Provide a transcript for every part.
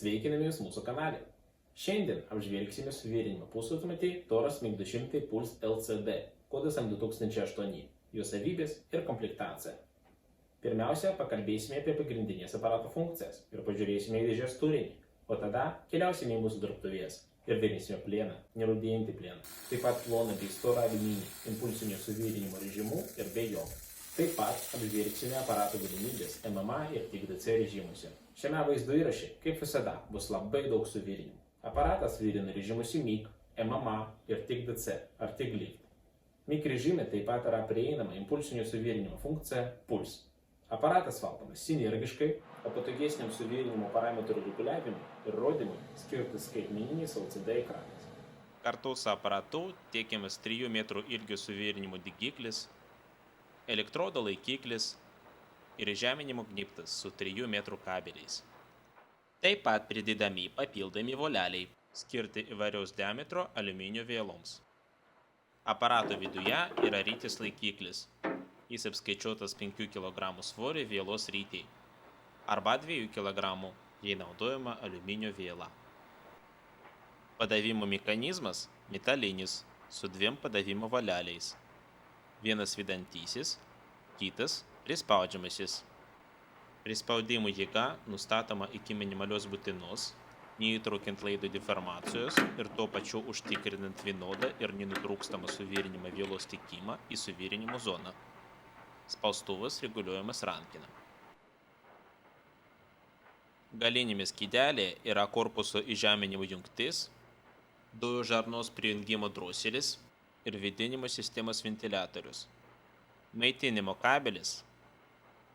Sveikiname Jūs mūsų kanale. Šiandien apžvelgsime suvirinimo pusvalandį Toras 200 Puls LCD, kodas M2008, jo savybės ir komplektacija. Pirmiausia, pakalbėsime apie pagrindinės aparato funkcijas ir pažiūrėsime į dėžės turinį, o tada keliausime į mūsų dirbtuvės ir darysime plieną, nerūdėjantį plieną. Taip pat ploną bei storą aliuminį impulsinio suvirinimo režimu ir be jo. Taip pat apžvelgsime aparato galimybės MMA ir TIG-DC režimuose. Šiame vaizdo įraše, kaip visada, bus labai daug suvirinimų. Aparatas virina režimus į MIG, MMA ir TIG-DC ar TIG-Lift. MIG režime taip pat yra prieinama impulsinio suvirinimo funkcija Puls. Aparatas valdomas sinergiškai, o patogesniam suvirinimo parametrų reguliavimui ir rodymui skirtas skaitmeninis LCD ekranas. Kartu su aparatu tiekiamas 3 m ilgio suvirinimo degiklis, elektrodo laikiklis ir žeminimo gnybtas su 3 m kabeliais. Taip pat pridedami papildomi voleliai, skirti įvairiaus diametro aliuminio vieloms. Aparato viduje yra rytis laikiklis. Jis apskaičiuotas 5 kg svorio vielos rytiai arba 2 kg, jei naudojama aliuminio viela. Padavimo mechanizmas metalinis su 2 padavimo voleliais. Vienas vedantysis, kitas prispaudžiamasis. Prispaudimo jėga nustatoma iki minimalios būtinos, neįtraukiant laido deformacijos ir tuo pačiu užtikrinant vienodą ir nenutrūkstamą suvirinimo vielos tiekimą į suvirinimo zoną. Spaustuvas reguliuojamas rankina. Galinėme skydelėje yra korpuso įžeminimo jungtis, dujų žarnos prijungimo droselis ir vėdinimo sistemos ventiliatorius. Maitinimo kabelis,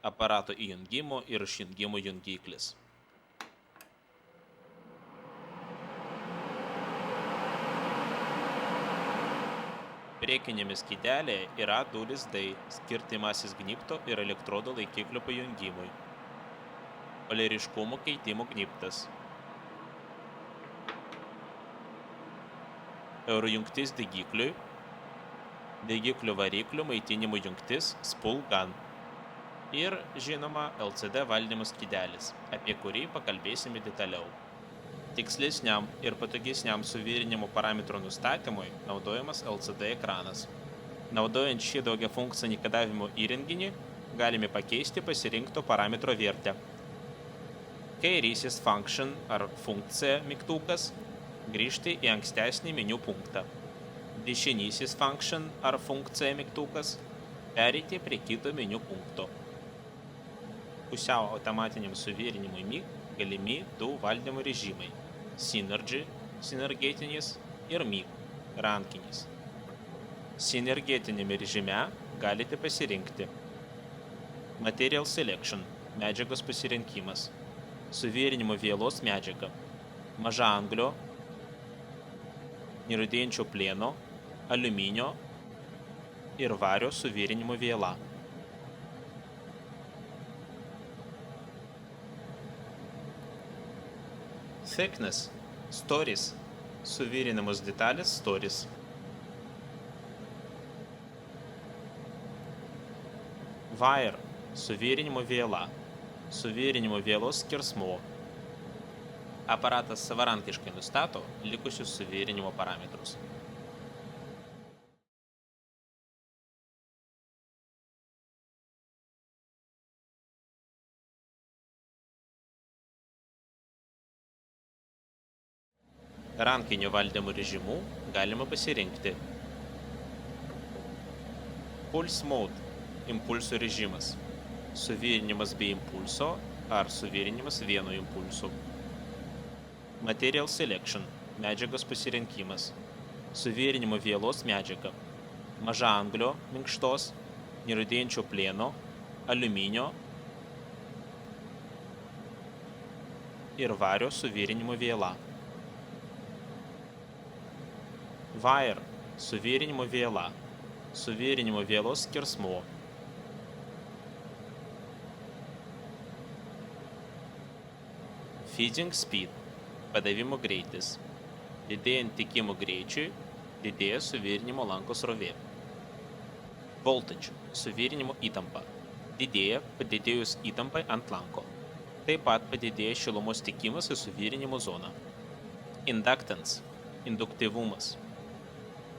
aparato įjungimo ir išjungimo jungiklis. Priekinėme skydelėje yra 2 lizdai, skirti masės gnybto ir elektrodo laikiklio pajungimui. Poliariškumo keitimo gnybtas. Eurojungtis degikliui. Degiklio variklio maitinimo jungtis Spool Gun. Ir, žinoma, LCD valdymo skydelis, apie kurį pakalbėsime detaliau. Tikslesniam ir patogesniam suvirinimo parametro nustatymui naudojamas LCD ekranas. Naudojant šį daugiafunkcinį kodavimo įrenginį, galime pakeisti pasirinkto parametro vertę. Kairysis Function ar funkcija mygtukas grįžti į ankstesnį meniu punktą. Dešinysis Function ar funkcija mygtukas pereiti prie kito meniu punkto. Pusiau automatiniam suvirinimui MIG galimi 2 valdymo režimai – Synergy, sinergetinis ir MIG, rankinis. Sinergetinėme režime galite pasirinkti Material Selection, medžiagos pasirinkimas, suvirinimo vielos medžiaga, mažaanglio, nerūdėjančio plieno, aliuminio ir vario suvirinimo viela. Thickness, storis, suvirinamos detalės storis. Wire, suvirinimo viela, suvirinimo vielos skersmuo. Aparatas savarankiškai nustato likusius suvirinimo parametrus. Rankinio valdymo režimų galima pasirinkti Pulse Mode, impulso režimas, suvirinimas be impulso ar suvirinimas vienu impulsu. Material Selection, medžiagos pasirinkimas, suvirinimo vielos medžiaga, mažaanglio, minkštos, nerūdėjančio plieno, aliuminio ir vario suvirinimo viela. Wire, suvirinimo viela, suvirinimo vielos skersmuo. Feeding Speed, padavimo greitis. Didėjant tekimo greičiui, didėja suvirinimo lanko srovė. Voltage, suvirinimo įtampa. Didėja padidėjus įtampai ant lanko. Taip pat padidėja šilumos tiekimas į suvirinimo zoną. Inductance – induktyvumas.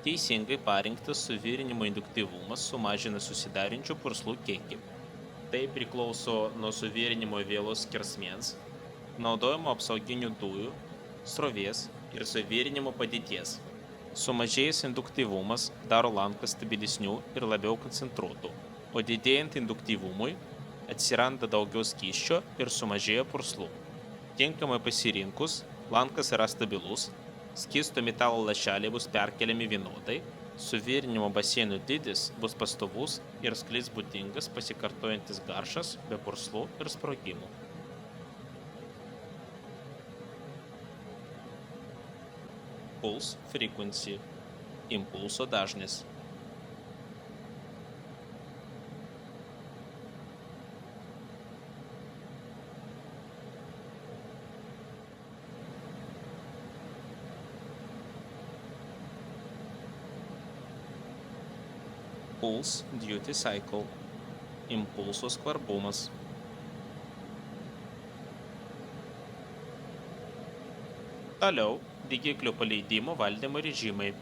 Teisingai parinktas suvirinimo induktyvumas sumažina susidarančių purslų kiekį. Tai priklauso nuo suvirinimo vielos skersmens, naudojimo apsauginių dujų, srovės ir suvirinimo padėties. Sumažėjęs induktyvumas daro lanką stabilesniu ir labiau koncentruotu, o didėjant induktyvumui atsiranda daugiau skysčio ir sumažėja purslų. Tinkamai pasirinkus, lankas yra stabilus, skysto metalo lašeliai bus perkeliami vienodai, suvirinimo baseinų dydis bus pastovus ir sklis būdingas pasikartojantis garšas be purslų ir sprogimų. Pulse frequency – impulso dažnis. Pulse duty cycle – impulso skvarbumas. Toliau degiklio paleidimo valdymo režimai.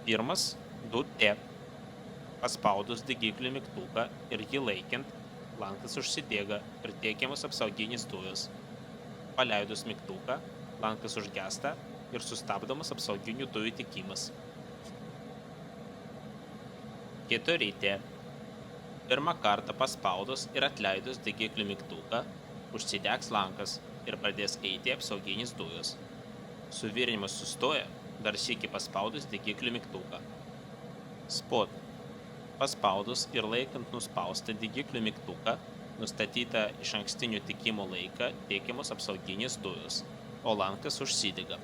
Pirmas – 2T. Paspaudus degiklio mygtuką ir jį laikant, lankas užsidega ir tiekiamas apsauginis dujos. Paleidus mygtuką, lankas užgesta ir sustabdomas apsauginių dujų tiekimas. 4T. Pirmą kartą paspaudus ir atleidus degiklio mygtuką, užsidegs lankas ir pradės eiti apsauginis dujos. Suvirinimas sustoja, dar sykį paspaudus degiklio mygtuką. Spot. Paspaudus ir laikant nuspaustą degiklio mygtuką, nustatyta išankstinio tiekimo laiką tiekiamos apsauginės dujos, o lankas užsidega.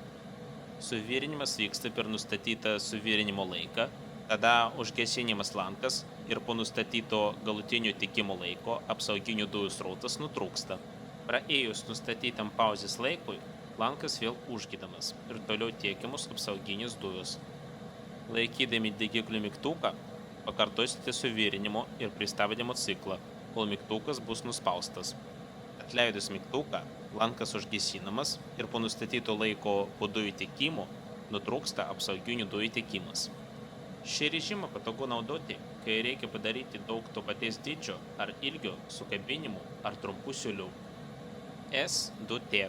Suvirinimas vyksta per nustatytą suvirinimo laiką, tada užgesinimas lankas ir po nustatyto galutinio tiekimo laiko apsauginių dujų srautas nutrūksta. Praėjus nustatytam pauzės laikui, lankas vėl užgydamas ir toliau tiekiamos apsauginės dujos. Laikydami degiklio mygtuką, pakartosite suvirinimo ir pristabdymo ciklą, kol mygtukas bus nuspaustas. Atleidus mygtuką, lankas užgesinamas ir po nustatyto laiko po dujų tiekimo nutrūksta apsauginių dujų tiekimas. Šį režimą patogu naudoti, kai reikia padaryti daug to paties dydžio ar ilgio sukabinimų ar trumpų siūlių. S2T.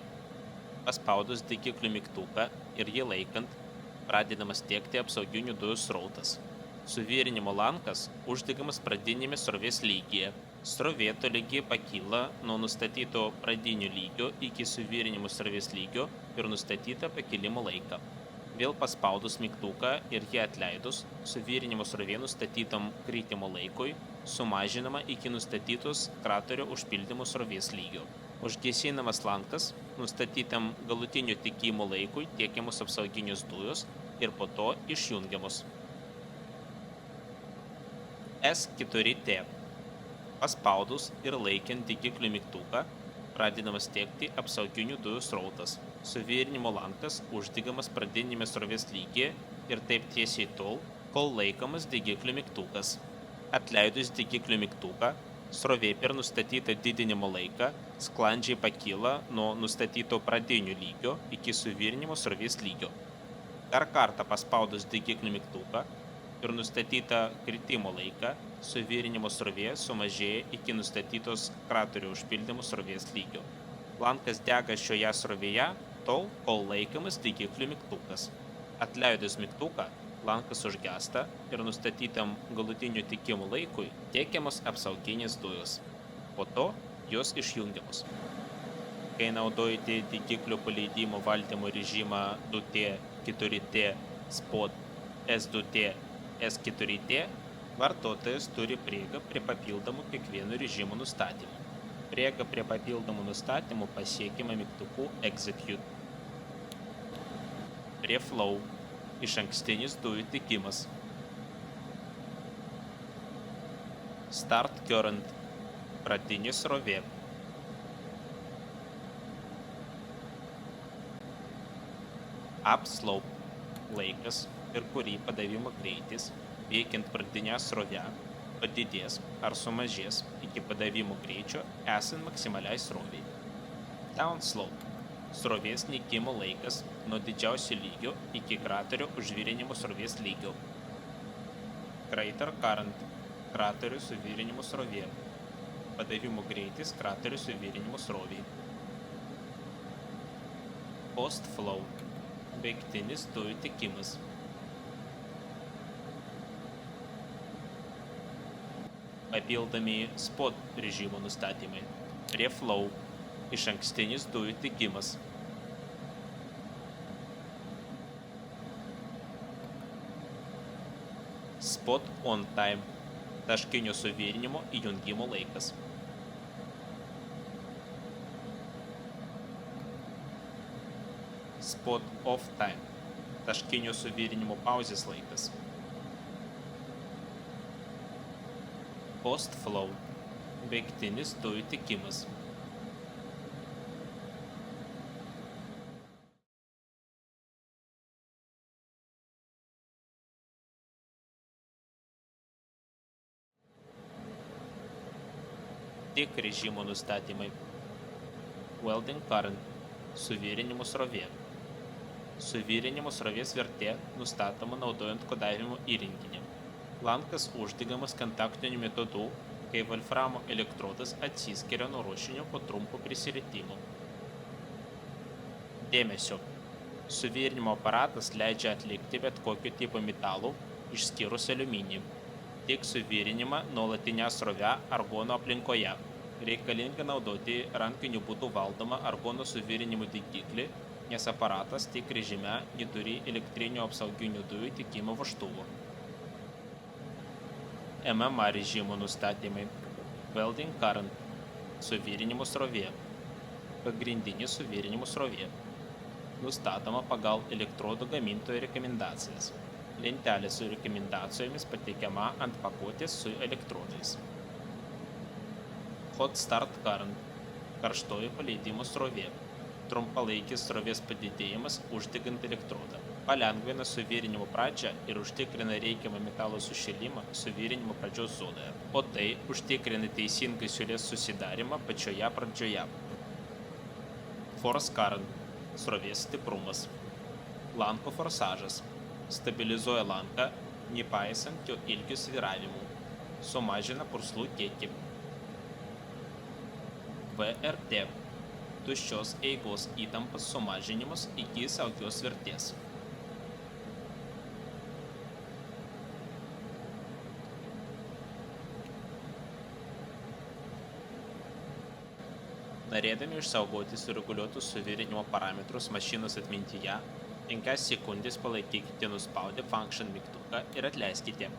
Paspaudus degiklio mygtuką ir jį laikant, pradedamas tiekti apsauginių dujų srautas. Suvirinimo lankas uždegamas pradinėme srovės lygyje. Srovė tolygiai pakyla nuo nustatyto pradinio lygio iki suvirinimo srovės lygio ir nustatytą pakilimo laiką. Vėl paspaudus mygtuką ir jį atleidus, suvirinimo srovė nustatytam kritimo laikui sumažinama iki nustatytos kraterio užpildymo srovės lygio. Užgesinamas lankas nustatytam galutinio tiekimo laikui tiekiamos apsauginės dujos ir po to išjungiamos. S4T. Paspaudus ir laikant degiklio mygtuką, pradedamas tiekti apsauginių dujų srautas. Suvirinimo lankas uždegamas pradinėme srovės lygyje ir taip tiesiai tol, kol laikomas degiklio mygtukas. Atleidus degiklio mygtuką, srovė per nustatytą didinimo laiką sklandžiai pakyla nuo nustatyto pradinio lygio iki suvirinimo srovės lygio. Dar kartą paspaudus degiklio mygtuką ir nustatytą kritimo laiką, suvirinimo srovė sumažėja iki nustatytos kraterio užpildymo srovės lygio. Lankas dega šioje srovėje tol, kol laikomas degiklio mygtukas. Atleidus mygtuką, lankas užgesta ir nustatytam galutinio tiekimo laikui tiekiamos apsauginės dujos. Po to jos išjungiamos. Kai naudojate degiklio paleidimo valdymo režimą 2T, 4T, Spot, S2T, S4T, vartotojas turi prieigą prie papildomų kiekvieno režimo nustatymų. Prieiga prie papildomų nustatymų pasiekiama mygtuku Execute. Prie Flow. Išankstinis dujų tiekimas. Start Current. Pradinė srovė. Upslope. Laikas, per kurį padavimo greitis, veikiant pradinę srovę, padidės ar sumažės iki padavimo greičio esant maksimaliai srovei. Downslope – srovės nykimo laikas nuo didžiausio lygio iki kraterio užvirinimo srovės lygio. Crater Current – kraterio suvirinimo srovė. Padavimo greitis kraterio suvirinimo srovei. Post Flow – baigtinis dujų tekimas. Papildomi spot režimo nustatymai. Pre-flow – išankstinis dujų tekimas. Spot on time – taškinio suvirinimo įjungimo laikas. Spot off time – taškinio suvirinimo pauzės laikas. Post flow – baigtinis dujų tekimas. Tik režimo nustatymai. Welding current – suvirinimo srovė. Suvirinimo srovės vertė nustatoma naudojant kodavimo įrenginį. Lankas uždegamas kontaktiniu metodu, kai volframo elektrodas atsiskiria nuo ruošinio po trumpo prisilietimo. Dėmesio! Suvirinimo aparatas leidžia atlikti bet kokio tipo metalų, išskyrus aliuminį. Tik suvirinimą nuolatinę srovę argono aplinkoje. Reikalinga naudoti rankiniu būdu valdomą argono suvirinimo degiklį, nes aparatas tik režime neturi elektrinio apsauginių dujų tekimo vožtuvo. MMA režimo nustatymai. Welding current – suvirinimo srovė. Pagrindinė suvirinimo srovė. Nustatoma pagal elektrodų gamintojo rekomendacijas. Lentelė su rekomendacijomis pateikiama ant pakuotės su elektrodais. Hot start current – karštoji paleidimo srovė. Trumpalaikis srovės padidėjimas uždegant elektrodą. Palengvina suvirinimo pradžią ir užtikrina reikiamą metalo sušilimą suvirinimo pradžios zonoje, o tai užtikrina teisingą siūlės susidarimą pačioje pradžioje. Force current – srovės stiprumas. Lanko forsažas – stabilizuoja lanką, nepaisant jo ilgio svyravimų, sumažina purslų kiekį. VRT – tuščios eigos įtampos sumažinimas iki saugios vertės. Norėdami išsaugoti sureguliuotus suvirinimo parametrus mašinos atmintyje, 5 sekundės palaikykite nuspaudę Function mygtuką ir atleiskite.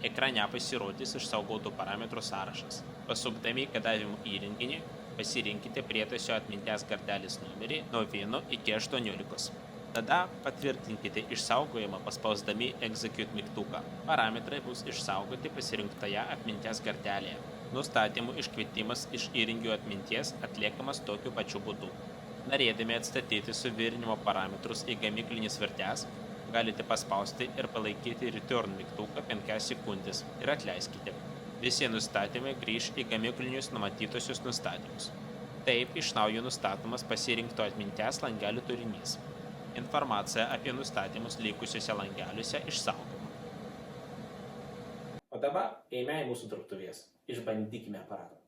Ekrane pasirodys išsaugotų parametrų sąrašas. Pasukdami kodavimo įrenginį, pasirinkite prietaiso atminties kortelės numerį nuo 1 iki 18. Tada patvirtinkite išsaugojimą paspausdami Execute mygtuką. Parametrai bus išsaugoti pasirinktoje atminties kortelėje. Nustatymų iškvietimas iš įrenginio atminties atliekamas tokiu pačiu būdu. Norėdami atstatyti suvirinimo parametrus į gamyklinės vertės, galite paspausti ir palaikyti Return mygtuką 5 sekundės ir atleiskite. Visi nustatymai grįš į gamyklinius numatytusius nustatymus. Taip iš naujo nustatomas pasirinkto atminties langelių turinys. Informacija apie nustatymus likusiuose langeliuose išsaugoma. O dabar eime į mūsų dirbtuvės. Išbandykime aparatą.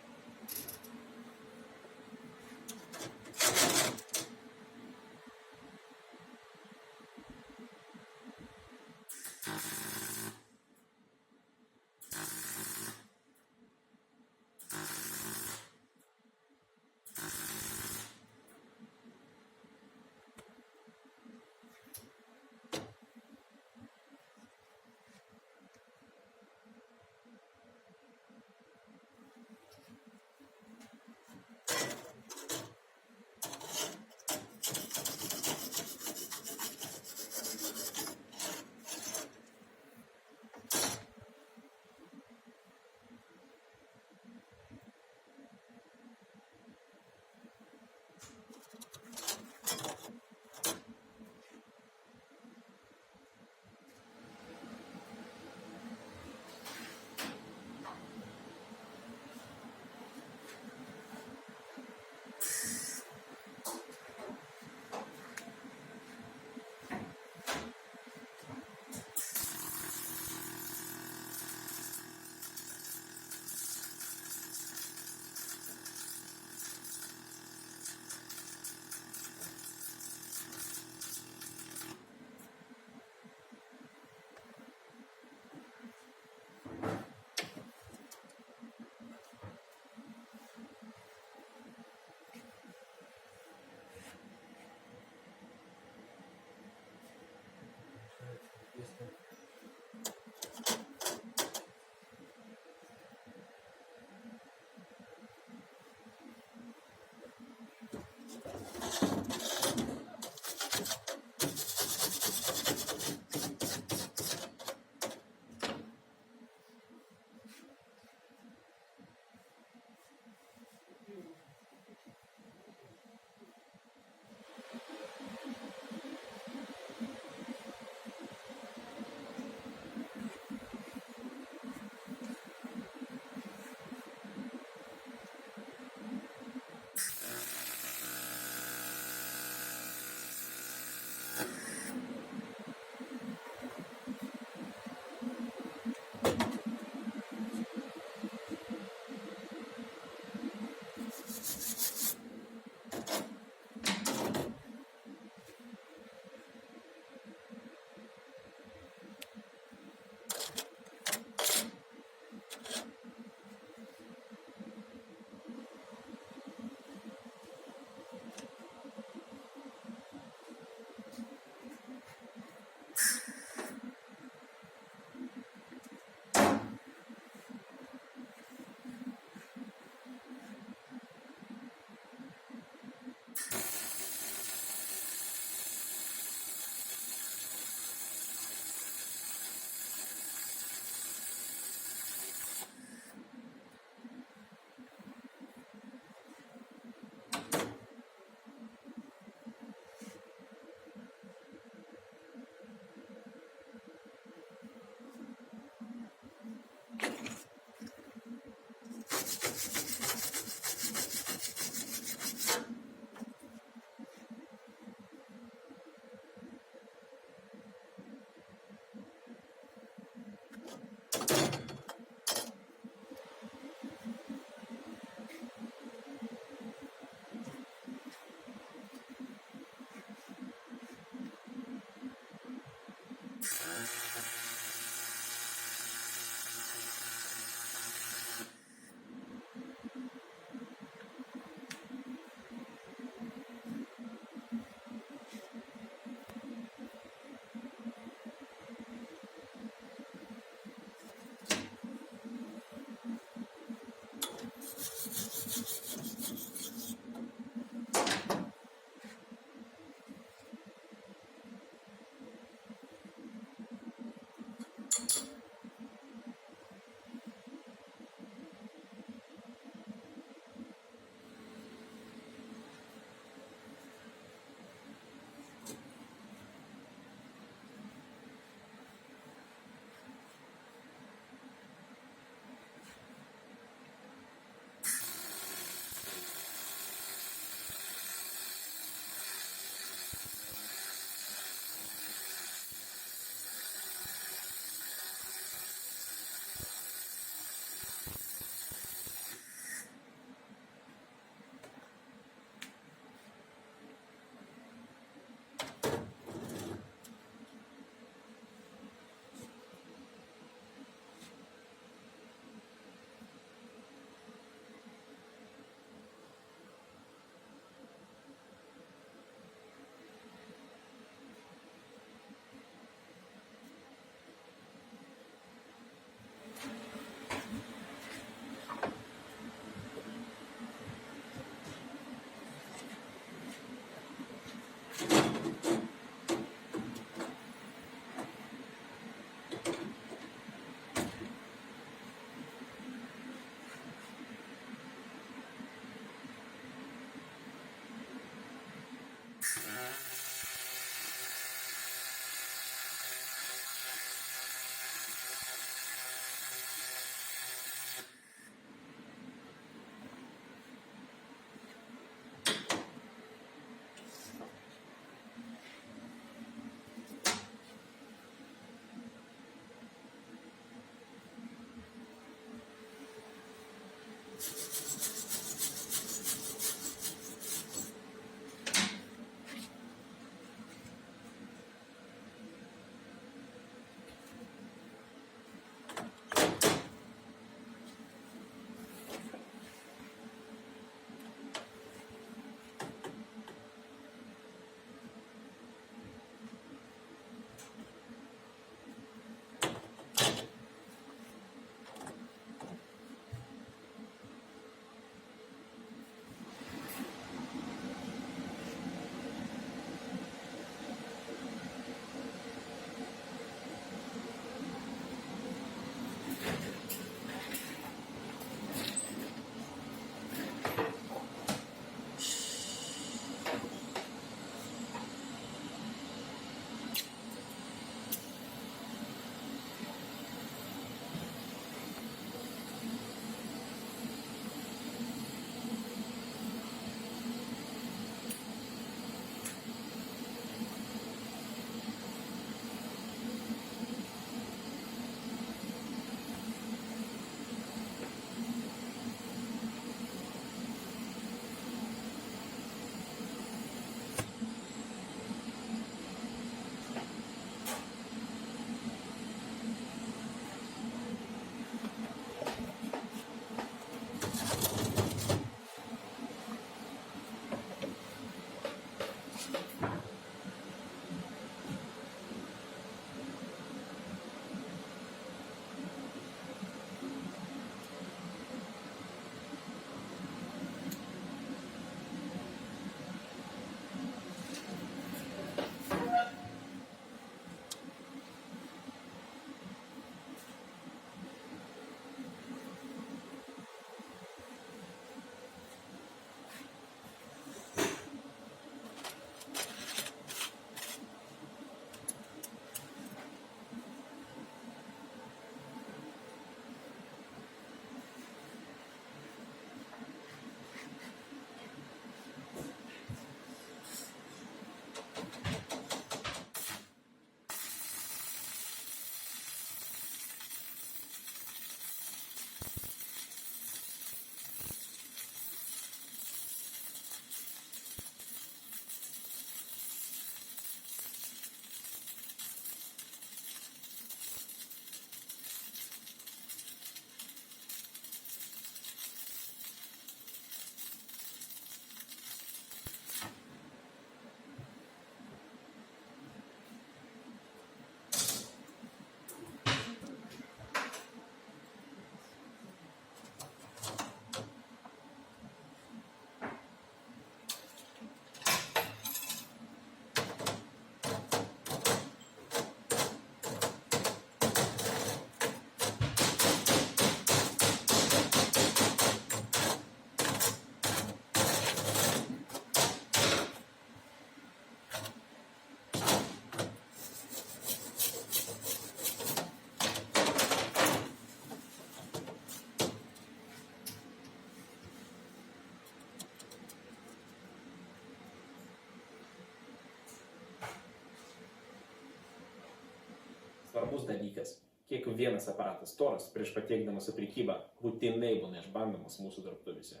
Svarbus dalykas. Kiekvienas aparatas storas prieš pateikdamas į prekybą būtinai būna išbandomas mūsų dirbtuvėse.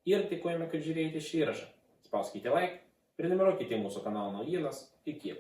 Ir dėkojame, kad žiūrėjote šį įrašą. Spauskite like, prenumeruokite mūsų kanalo naujienas. Iki.